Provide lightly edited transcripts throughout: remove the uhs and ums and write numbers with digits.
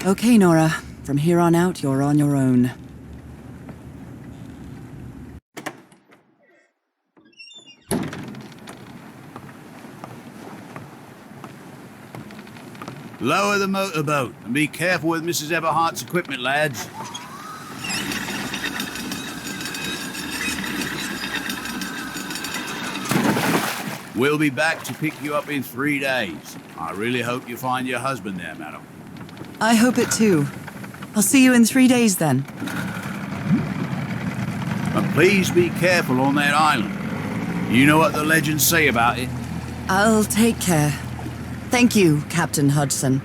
Okay, Nora. From here on out, you're on your own. Lower the motorboat and be careful with Mrs. Everhart's equipment, lads. We'll be back to pick you up in 3 days. I really hope you find your husband there, madam. I hope it too. I'll see you in 3 days then. And please be careful on that island. You know what the legends say about it? I'll take care. Thank you, Captain Hodgson.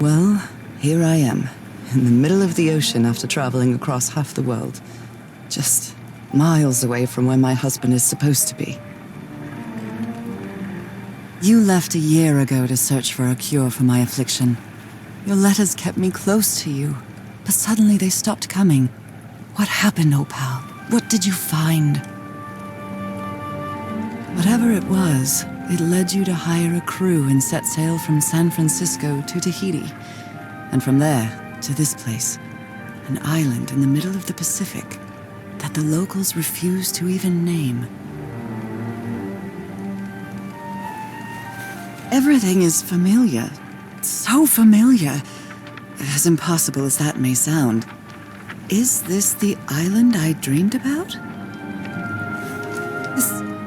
Well, here I am, in the middle of the ocean after traveling across half the world. Just miles away from where my husband is supposed to be. You left a year ago to search for a cure for my affliction. Your letters kept me close to you, but suddenly they stopped coming. What happened, Opal? What did you find? Whatever it was, it led you to hire a crew and set sail from San Francisco to Tahiti, and from there to this place, an island in the middle of the Pacific that the locals refuse to even name. Everything is familiar. So familiar. As impossible as that may sound. Is this the island I dreamed about?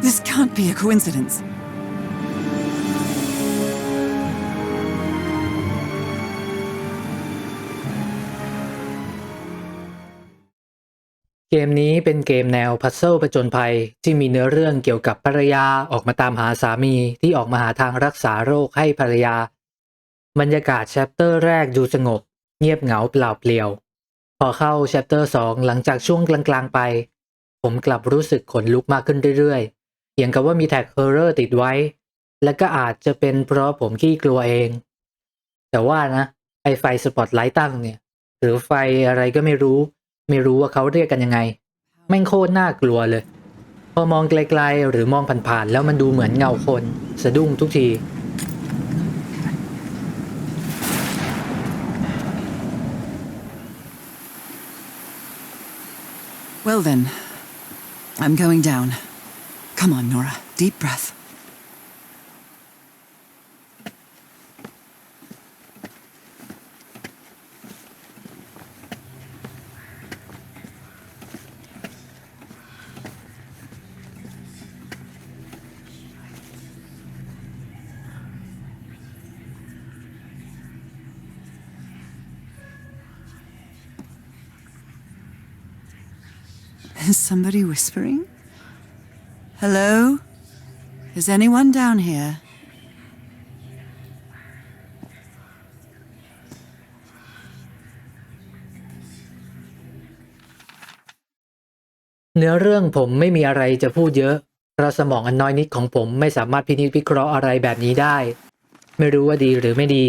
This can't be a coincidence. เกมนี้เป็นเกมแนวพัซเซิลผจญภัยที่มีเนื้อเรื่องเกี่ยวกับภรรยาออกมาตามหาสามีที่ออกมาหาทางรักษาโรคให้ภรรยาบรรยากาศแชปเตอร์แรกดูสงบเงียบเหงาเปล่าเปลี่ยวพอเข้าแชปเตอร์2หลังจากช่วงกลางๆไปผมกลับรู้สึกขนลุกมากขึ้นเรื่อยๆอย่างกับว่ามีแท็กฮอร์เรอร์ติดไว้และก็อาจจะเป็นเพราะผมขี้กลัวเองแต่ว่านะไอไฟสปอตไลท์ตั้งเนี่ยหรือไฟอะไรก็ไม่รู้ว่าเขาเรียกกันยังไงแม่งโคตรน่ากลัวเลยพอมองไกลๆหรือมองผ่านๆแล้วมันดูเหมือนเงาคนสะดุ้งทุกที Well then, I'm going down. Come on, Nora. Deep breath. Is somebody whispering? Hello? Is anyone down here? เนื้อเรื่องผมไม่มีอะไรจะพูดเยอะเพราะสมองอันน้อยนิดของผมไม่สามารถพินิจพิเคราะห์อะไรแบบนี้ได้ไม่รู้ว่าดีหรือไม่ดี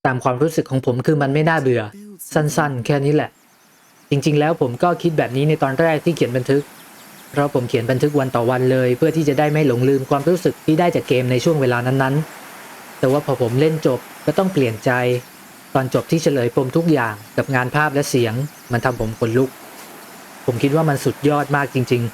ตามความรู้สึกของผมคือมันไม่น่าเบื่อสั้นๆแค่นี้แหละจริงๆแล้วผมก็คิดแบบนี้ในตอนแรกที่เขียนบันทึกเพราะผมเขียนบันทึกวันต่อวันเลยเพื่อที่จะได้ไม่หลงลืมความรู้สึกที่ได้จากเกมในช่วงเวลานั้นๆแต่ว่าพอผมเล่นจบก็ต้องเปลี่ยนใจตอนจบที่เฉลยปมทุกอย่างกับงานภาพและเสียงมันทำผมขนลุกผมคิดว่ามันสุดยอดมากจริงๆ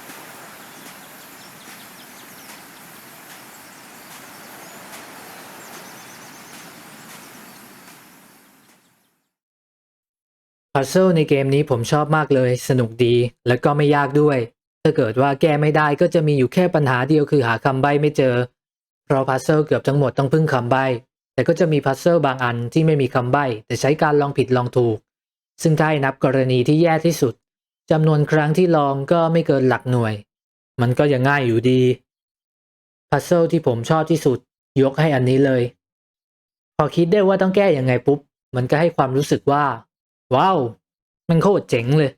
พัซเซิลในเกมนี้ผมชอบมากเลยสนุกดีและก็ไม่ยากด้วยถ้าเกิดว่าแก้ไม่ได้ก็จะมีอยู่แค่ปัญหาเดียวคือหาคำใบ้ไม่เจอเพราะพัซเซิลเกือบทั้งหมดต้องพึ่งคำใบ้แต่ก็จะมีพัซเซิลบางอันที่ไม่มีคำใบ้แต่ใช้การลองผิดลองถูกซึ่งถ้านับกรณีที่แย่ที่สุดจำนวนครั้งที่ลองก็ไม่เกินหลักหน่วยมันก็ยังง่ายอยู่ดีพัซเซิลที่ผมชอบที่สุดยกให้อันนี้เลยพอคิดได้ว่าต้องแก้ยังไงปุ๊บมันก็ให้ความรู้สึกว่าว้าวมันโคตรเจ๋งเลย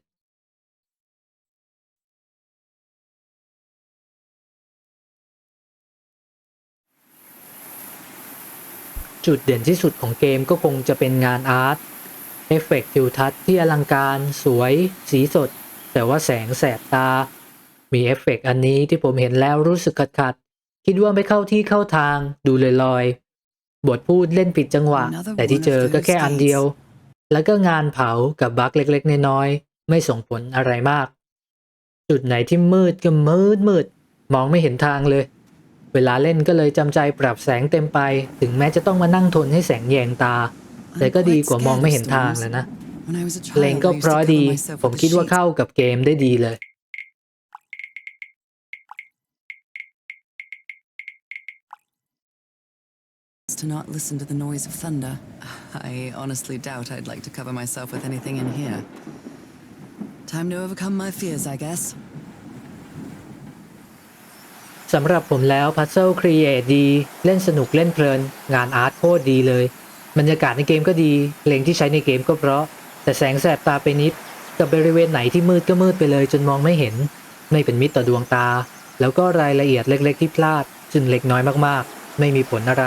จุดเด่นที่สุดของเกมก็คงจะเป็นงานอาร์ตเอฟเฟกต์ทิวทัศน์ที่อลังการสวยสีสดแต่ว่าแสงแสบตา มีเอฟเฟกต์อันนี้ที่ผมเห็นแล้วรู้สึกขัดคิดว่าไม่เข้าที่เข้าทางดูลอยๆบทพูดเล่นผิดจังหวะแต่ที่เจอก็แค่อันเดียวแล้วก็งานเผากับบั๊กเล็กๆน้อยๆไม่ส่งผลอะไรมากจุดไหนที่มืดก็มืดมองไม่เห็นทางเลยเวลาเล่นก็เลยจำใจปรับแสงเต็มไปถึงแม้จะต้องมานั่งทนให้แสงแยงตาแต่ก็ดีกว่ามองไม่เห็นทางแล้วนะเพลงก็เพราะดีผมคิดว่าเข้ากับเกมได้ดีเลยTo not listen to the noise of thunder. I honestly doubt I'd like to cover myself with anything in here. Time to overcome my fears, I guess. สำหรับผมแล้ว Puzzle Create ดีเล่นสนุกเล่นเพลินงานอาร์ตโคตรดีเลยบรรยากาศในเกมก็ดีเพลงที่ใช้ในเกมก็เพราะแต่แสงแสบตาไปนิดกับบริเวณไหนที่มืดก็มืดไปเลยจนมองไม่เห็นไม่เป็นมิตรต่อดวงตาแล้วก็รายละเอียดเล็กๆที่พลาดจึงเล็กน้อยมากๆไม่มีผลอะไร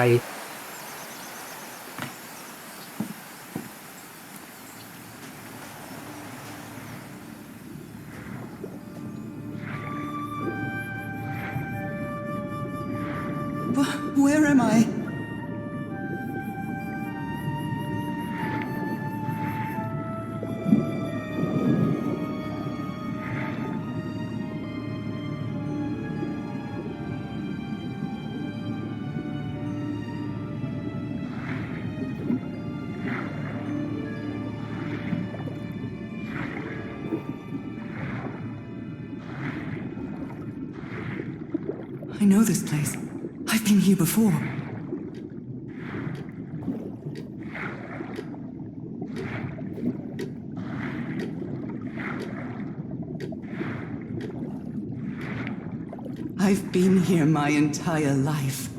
Where am I? I know this place. I've been here before. I've been here my entire life.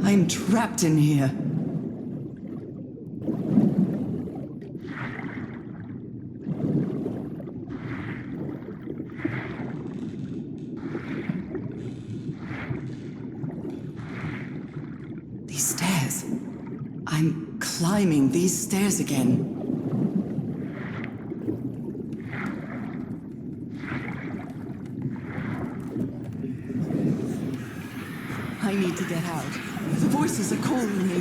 I'm trapped in here. These stairs. I'm climbing these stairs again. I need to get out. The voices are calling me.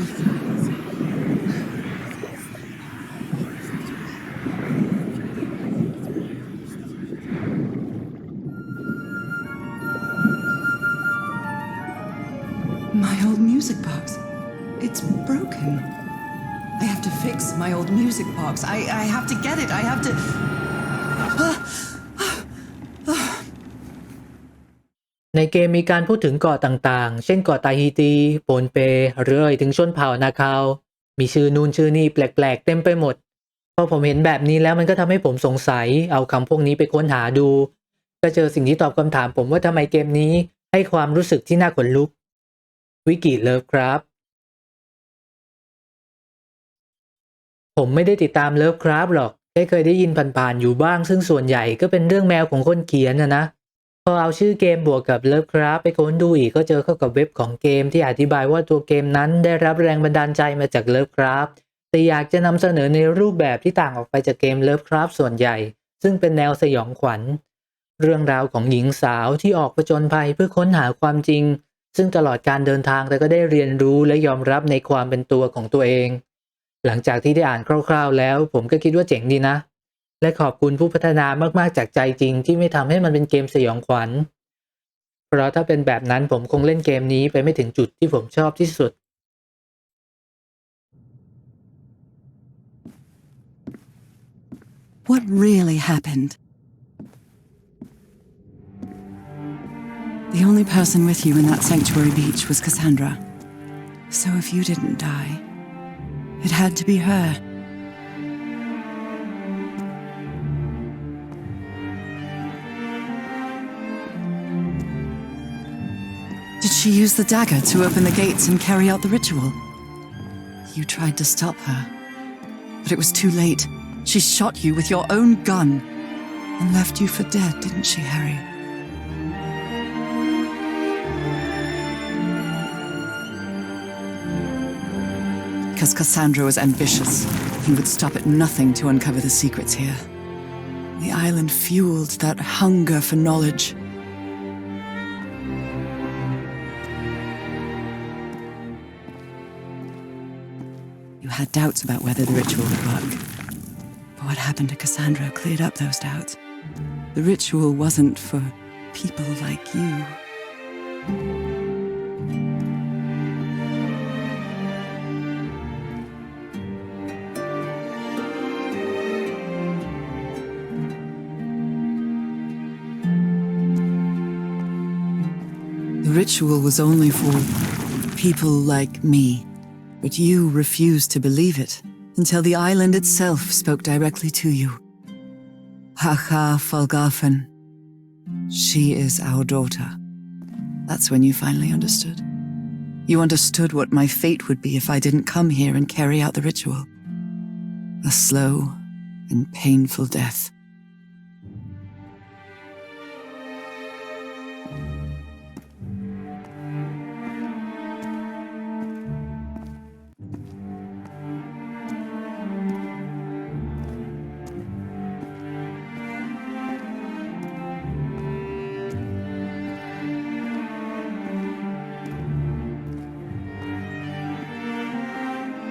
My old music box. It's broken. I have to fix my old music box. I have to get it. I have to... ในเกมมีการพูดถึงเกาะต่างๆเช่นเกาะตาฮีตีโปนเปหรือถึงชนเผ่านาคาวมีชื่อนู่นชื่อนี่แปลกๆเต็มไปหมดพอผมเห็นแบบนี้แล้วมันก็ทำให้ผมสงสัยเอาคำพวกนี้ไปค้นหาดูก็เจอสิ่งที่ตอบคำถามผมว่าทำไมเกมนี้ให้ความรู้สึกที่น่าขนลุกวิกิเลิฟครับผมไม่ได้ติดตามเลิฟครับหรอกแค่เคยได้ยินผ่านๆอยู่บ้างซึ่งส่วนใหญ่ก็เป็นเรื่องแมวของคนเขียนนะพอเอาชื่อเกมบวกกับ Lovecraft ไปค้นดูอีกก็เจอเข้ากับเว็บของเกมที่อธิบายว่าตัวเกมนั้นได้รับแรงบันดาลใจมาจาก Lovecraft แต่อยากจะนำเสนอในรูปแบบที่ต่างออกไปจากเกม Lovecraft ส่วนใหญ่ซึ่งเป็นแนวสยองขวัญเรื่องราวของหญิงสาวที่ออกผจญภัยเพื่อค้นหาความจริงซึ่งตลอดการเดินทางแต่ก็ได้เรียนรู้และยอมรับในความเป็นตัวของตัวเองหลังจากที่ได้อ่านคร่าวๆแล้วผมก็คิดว่าเจ๋งดีนะและขอบคุณผู้พัฒนามากๆจากใจจริงที่ไม่ทำให้มันเป็นเกมสยองขวัญเพราะถ้าเป็นแบบนั้นผมคงเล่นเกมนี้ไปไม่ถึงจุดที่ผมชอบที่สุด What really happened? The only person with you in that sanctuary beach was Cassandra. So if you didn't die, it had to be her. Did she use the dagger to open the gates and carry out the ritual? You tried to stop her, but it was too late. She shot you with your own gun and left you for dead, didn't she, Harry? Because Cassandra was ambitious and would stop at nothing to uncover the secrets here. The island fueled that hunger for knowledge, You had doubts about whether the ritual would work. But what happened to Cassandra cleared up those doubts. The ritual wasn't for people like you. The ritual was only for people like me, but you refused to believe it until the island itself spoke directly to you. Hacha Falgafen. She is our daughter. That's when you finally understood. You understood what my fate would be if I didn't come here and carry out the ritual. A slow and painful death.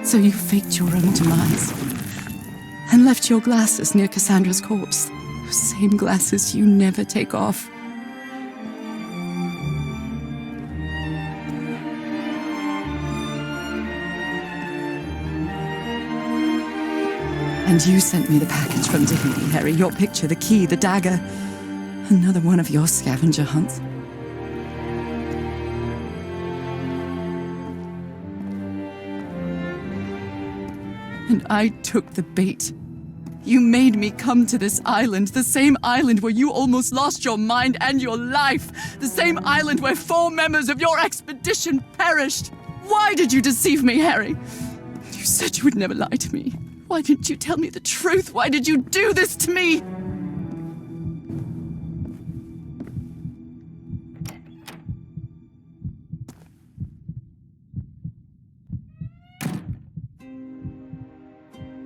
So you faked your own demise and left your glasses near Cassandra's corpse. Those same glasses you never take off. And you sent me the package from Tahiti, Harry. Your picture, the key, the dagger. Another one of your scavenger hunts. And I took the bait. You made me come to this island, the same island where you almost lost your mind and your life, the same island where 4 members of your expedition perished. Why did you deceive me, Harry? You said you would never lie to me. Why didn't you tell me the truth? Why did you do this to me?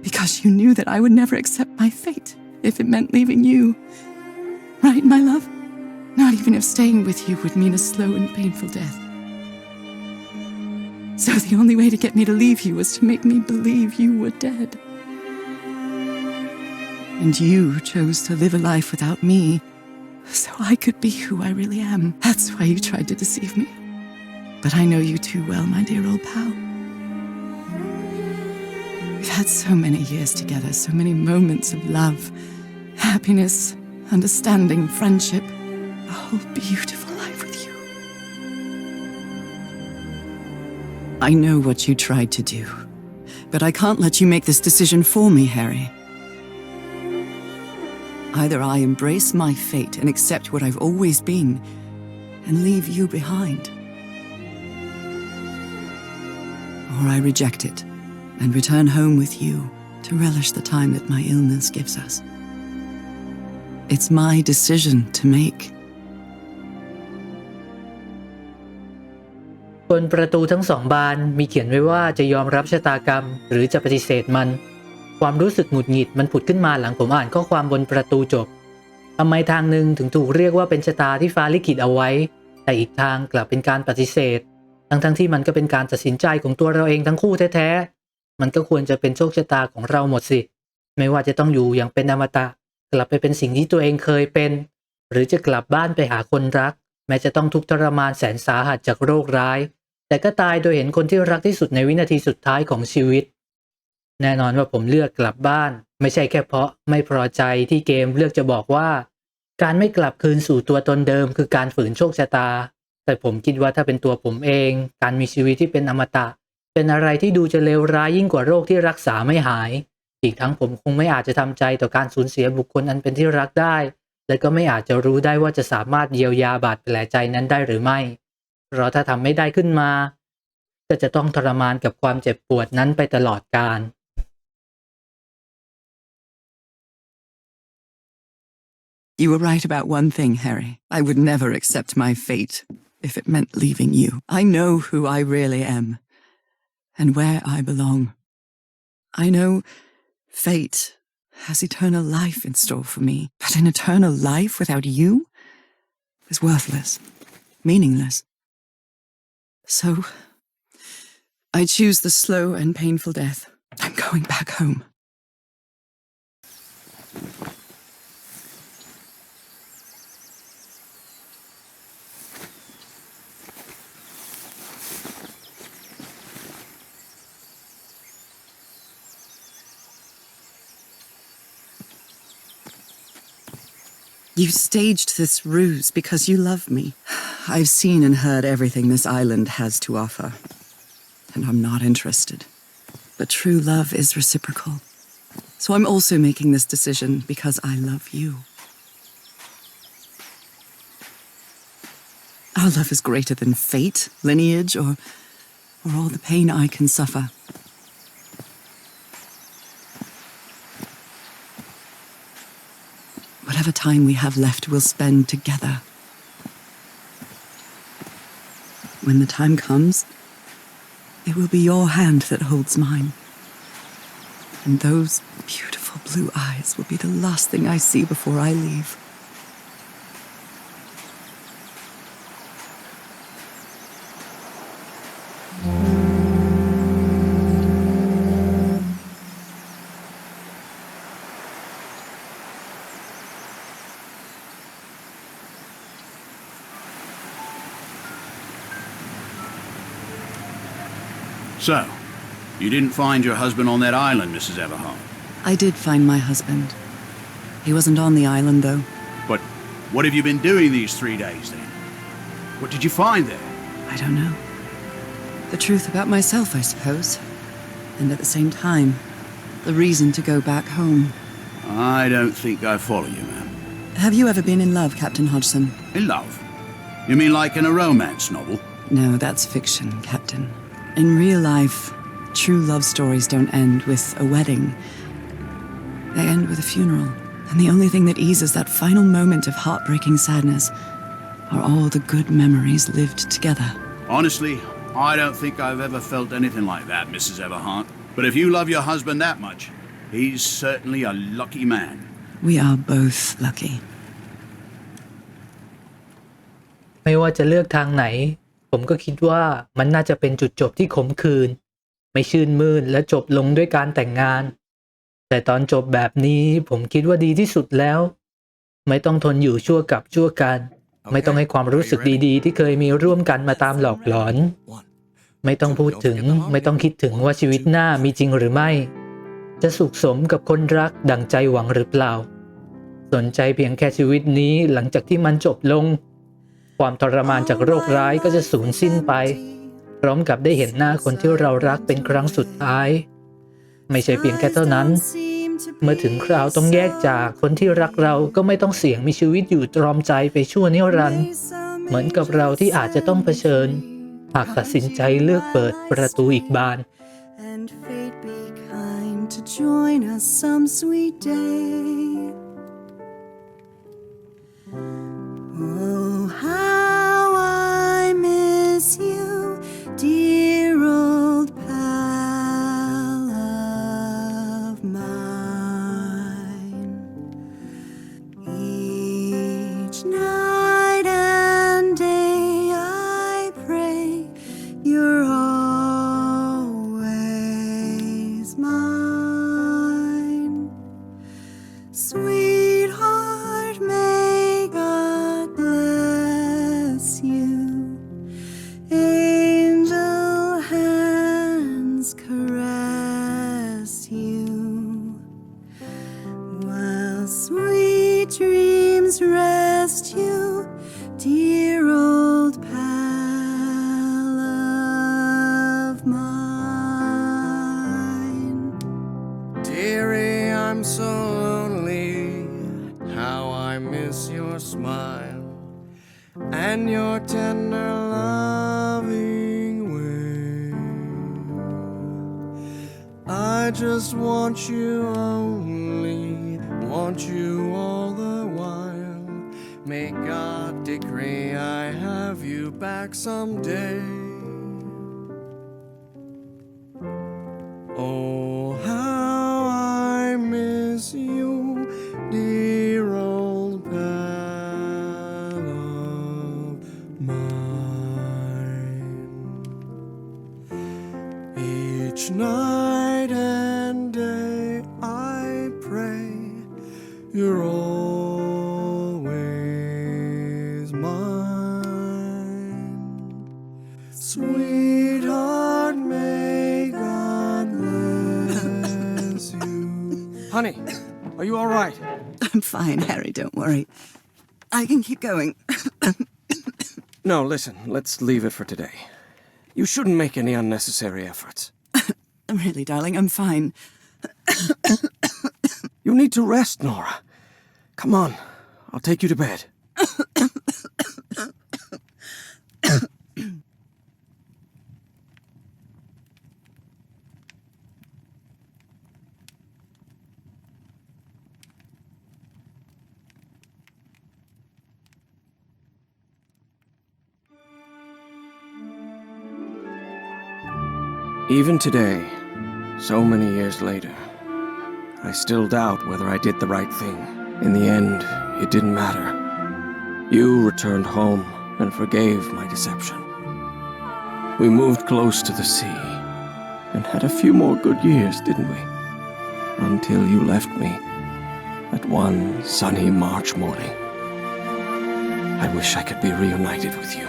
Because you knew that I would never accept my fate if it meant leaving you. Right, my love? Not even if staying with you would mean a slow and painful death. So the only way to get me to leave you was to make me believe you were dead. And you chose to live a life without me, so I could be who I really am. That's why you tried to deceive me. But I know you too well, my dear old pal. We've had so many years together, so many moments of love, happiness, understanding, friendship, a whole beautiful life with you. I know what you tried to do, but I can't let you make this decision for me, Harry. Either I embrace my fate and accept what I've always been and leave you behind, or I reject it and return home with you to relish the time that my illness gives us. It's my decision to make. บนประตูทั้ง2 บานมีเขียนไว้ว่าจะยอมรับชะตากรรมหรือจะปฏิเสธมันความรู้สึกหงุดหงิดมันผุดขึ้นมาหลังผมอ่านข้อความบนประตูจบทำไมทางหนึ่งถึงถูกเรียกว่าเป็นชะตาที่ฟ้าลิขิตเอาไว้แต่อีกทางกลับเป็นการปฏิเสธทั้งที่มันก็เป็นการตัดสินใจของตัวเราเองทั้งคู่แท้ๆมันก็ควรจะเป็นโชคชะตาของเราหมดสิไม่ว่าจะต้องอยู่อย่างเป็นอมตะกลับไปเป็นสิ่งที่ตัวเองเคยเป็นหรือจะกลับบ้านไปหาคนรักแม้จะต้องทุกข์ทรมานแสนสาหัสจากโรคร้ายแต่ก็ตายโดยเห็นคนที่รักที่สุดในวินาทีสุดท้ายของชีวิตแน่นอนว่าผมเลือกกลับบ้านไม่ใช่แค่เพราะไม่พอใจที่เกมเลือกจะบอกว่าการไม่กลับคืนสู่ตัวตนเดิมคือการฝืนโชคชะตาแต่ผมคิดว่าถ้าเป็นตัวผมเองการมีชีวิตที่เป็นอมตะเป็นอะไรที่ดูจะเลวร้ายยิ่งกว่าโรคที่รักษาไม่หายอีกทั้งผมคงไม่อาจจะทำใจต่อการสูญเสียบุคคลอันเป็นที่รักได้และก็ไม่อาจจะรู้ได้ว่าจะสามารถเยียวยาบาดแผลใจนั้นได้หรือไม่เพราะถ้าทำไม่ได้ขึ้นมาก็จะต้องทรมานกับความเจ็บปวดนั้นไปตลอดกาลYou were right about one thing, Harry. I would never accept my fate if it meant leaving you. I know who I really am and where I belong. I know fate has eternal life in store for me, but an eternal life without you is worthless, meaningless. So, I choose the slow and painful death, I'm going back home. You staged this ruse because you love me. I've seen and heard everything this island has to offer, and I'm not interested. But true love is reciprocal. So I'm also making this decision because I love you. Our love is greater than fate, lineage, or all the pain I can suffer. Whatever time we have left, we'll spend together. When the time comes, it will be your hand that holds mine. And those beautiful blue eyes will be the last thing I see before I leave. So, you didn't find your husband on that island, Mrs. Everhart? I did find my husband. He wasn't on the island, though. But what have you been doing these 3 days, then? What did you find there? I don't know. The truth about myself, I suppose. And at the same time, the reason to go back home. I don't think I follow you, ma'am. Have you ever been in love, Captain Hodgson? In love? You mean like in a romance novel? No, that's fiction, Captain. In real life, true love stories don't end with a wedding. They end with a funeral. And the only thing that eases that final moment of heartbreaking sadness are all the good memories lived together. Honestly, I don't think I've ever felt anything like that, Mrs. Everhart. But if you love your husband that much, he's certainly a lucky man. We are both lucky. ไม่ว่าจะเลือกทางไหนผมก็คิดว่ามันน่าจะเป็นจุดจบที่ขมขื่นไม่ชื่นมื่นและจบลงด้วยการแต่งงานแต่ตอนจบแบบนี้ผมคิดว่าดีที่สุดแล้วไม่ต้องทนอยู่ชั่วกับชั่วกันไม่ต้องให้ความรู้สึกดีๆที่เคยมีร่วมกันมาตามหลอกหลอนไม่ต้องพูดถึงไม่ต้องคิดถึงว่าชีวิตหน้ามีจริงหรือไม่จะสุขสมกับคนรักดั่งใจหวังหรือเปล่าสนใจเพียงแค่ชีวิตนี้หลังจากที่มันจบลงความทรมานจากโรคร้ายก็จะสูญสิ้นไปพร้อมกับได้เห็นหน้าคนที่เรารักเป็นครั้งสุดท้ายไม่ใช่เพียงแค่เท่านั้นเมื่อถึงคราวต้องแยกจากคนที่รักเราก็ไม่ต้องเสี่ยงมีชีวิตอยู่ตรอมใจไปชั่วนิรันดร์เหมือนกับเราที่อาจจะต้องเผชิญหากตัดสินใจเลือกเปิดประตูอีกบาน Oh, how I miss you, dear old pal of mine. Each night and day I pray you're always mine. Sweetheart, may God bless you. Angel hands caress you, while sweet dreams rest you, dear old pal of mine. Dearie, I'm so lonely. How I miss your smile and your tender loving way. I just want you only, want you all the while. May God decree I have you back someday. Oh, how I miss you, dear old pal of mine. Each night You're always mine. Sweetheart, may God bless you. Honey, are you all right? I'm fine, Harry, don't worry. I can keep going. No, listen, let's leave it for today. You shouldn't make any unnecessary efforts. Really, darling, I'm fine. You need to rest, Nora. Come on, I'll take you to bed. Even today, so many years later, I still doubt whether I did the right thing. In the end, it didn't matter. You returned home and forgave my deception. We moved close to the sea and had a few more good years, didn't we? Until you left me at one sunny March morning. I wish I could be reunited with you.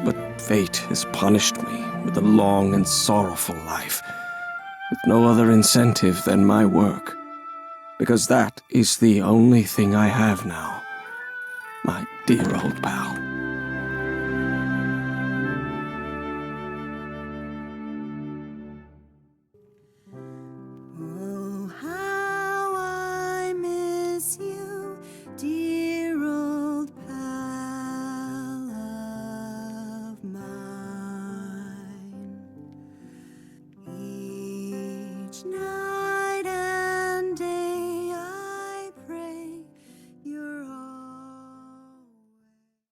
But fate has punished me with a long and sorrowful life, with no other incentive than my work, because that is the only thing I have now, my dear old pal.